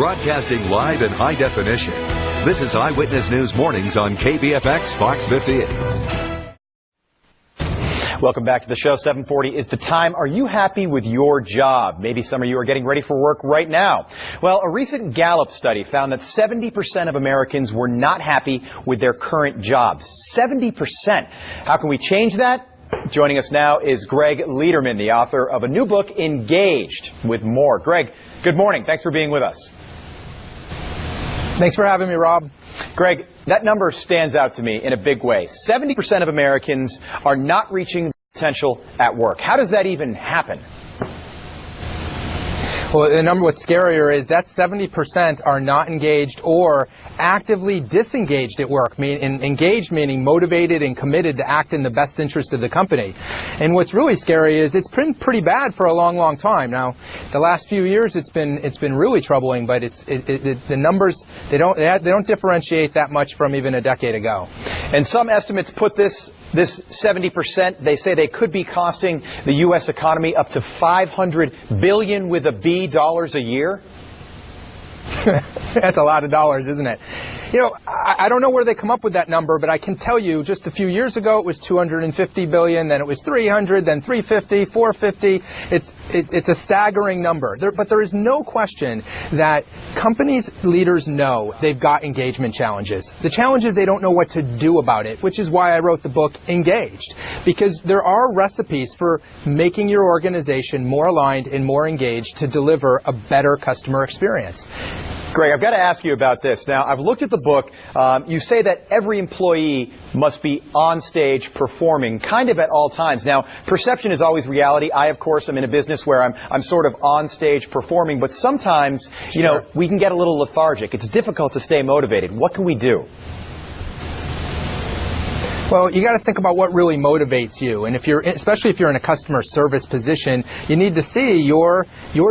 Broadcasting live in high definition. This is Eyewitness News Mornings on KBFX Fox 58. Welcome back to the show. 7:40 is the time. Are you happy with your job? Maybe some of you are getting ready for work right now. Well, a recent Gallup study found that 70% of Americans were not happy with their current jobs. 70%. How can we change that? Joining us now is Gregg Lederman, the author of a new book, Engaged, with more. Gregg, good morning. Thanks for being with us. Thanks for having me, Rob. Gregg, that number stands out to me in a big way. 70% of Americans are not reaching potential at work. How does that even happen? Well, the number what's scarier is that 70% are not engaged or actively disengaged at work. Engaged meaning motivated and committed to act in the best interest of the company. And what's really scary is it's been pretty bad for a long, long time. Now, the last few years it's been really troubling, but the numbers they don't differentiate that much from even a decade ago. And some estimates put this 70%, they say they could be costing the U.S. economy up to $500 billion with a B dollars a year. That's a lot of dollars, isn't it? You know, I don't know where they come up with that number, but I can tell you just a few years ago it was $250 billion, then it was $300, then $350, $450. It's a staggering number. But there is no question that companies' leaders know they've got engagement challenges. The challenge is they don't know what to do about it, which is why I wrote the book Engaged, because there are recipes for making your organization more aligned and more engaged to deliver a better customer experience. Gregg, I've got to ask you about this. Now, I've looked at the book. You say that every employee must be on stage performing kind of at all times. Now, perception is always reality. I, of course, am in a business where I'm sort of on stage performing, but sometimes, you know, we can get a little lethargic. It's difficult to stay motivated. What can we do? Well, you got to think about what really motivates you, and especially if you're in a customer service position, you need to see your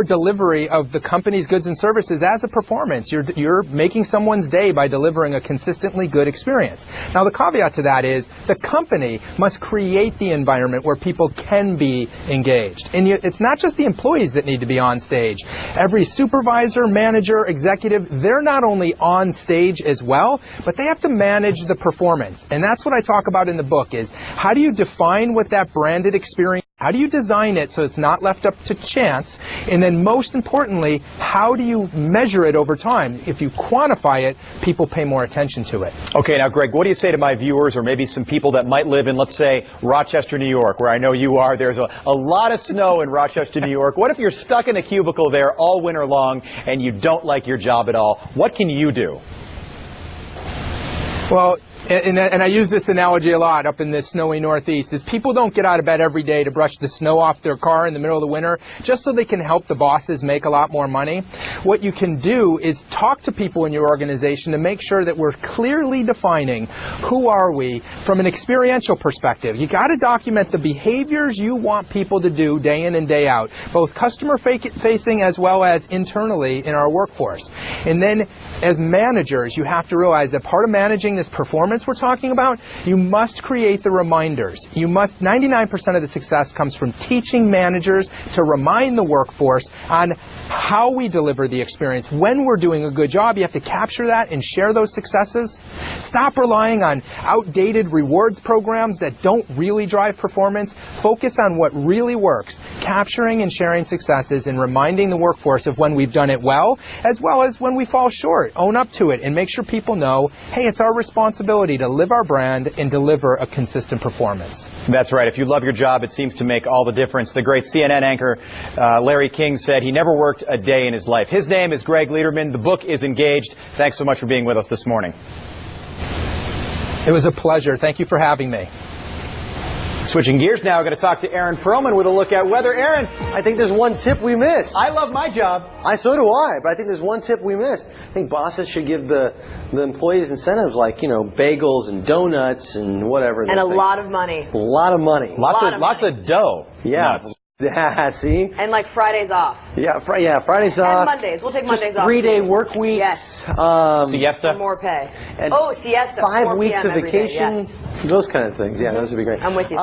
delivery of the company's goods and services as a performance. You're making someone's day by delivering a consistently good experience. Now, the caveat to that is the company must create the environment where people can be engaged, and it's not just the employees that need to be on stage. Every supervisor, manager, executive, they're not only on stage as well, but they have to manage the performance, and that's what I talk about in the book is how do you define what that branded experience, how do you design it so it's not left up to chance, and then most importantly, how do you measure it over time? If you quantify it, people pay more attention to it. Okay, now Gregg, what do you say to my viewers or maybe some people that might live in, let's say, Rochester, New York, where I know you are? There's a lot of snow in Rochester, New York. What if you're stuck in a cubicle there all winter long and you don't like your job at all? What can you do? Well, and I use this analogy a lot up in the snowy Northeast, is people don't get out of bed every day to brush the snow off their car in the middle of the winter just so they can help the bosses make a lot more money. What you can do is talk to people in your organization to make sure that we're clearly defining who are we from an experiential perspective. You got to document the behaviors you want people to do day in and day out, both customer facing as well as internally in our workforce. And then as managers, you have to realize that part of managing this performance we're talking about, you must create the reminders. 99% of the success comes from teaching managers to remind the workforce on how we deliver the experience. When we're doing a good job, you have to capture that and share those successes. Stop relying on outdated rewards programs that don't really drive performance. Focus on what really works, capturing and sharing successes and reminding the workforce of when we've done it well as when we fall short. Own up to it and make sure people know, hey, it's our responsibility to live our brand and deliver a consistent performance. That's right. If you love your job, it seems to make all the difference. The great CNN anchor Larry King said he never worked a day in his life. His name is Gregg Lederman. The book is Engaged. Thanks so much for being with us this morning. It was a pleasure. Thank you for having me. Switching gears now, we're going to talk to Aaron Perlman with a look at weather. Aaron, I think there's one tip we missed. I love my job. So do I, but I think there's one tip we missed. I think bosses should give the employees incentives like, you know, bagels and donuts and whatever. And a lot of money. A lot of money. Lots of dough. Yeah. Nuts. Yeah, see? And like Fridays off. Yeah, Fridays off. And Mondays. We'll take Mondays off. 3-day work weeks. Yes. Siesta. For more pay. And siesta. 5 weeks of vacation. Yes. Those kind of things. Yeah, those would be great. I'm with you.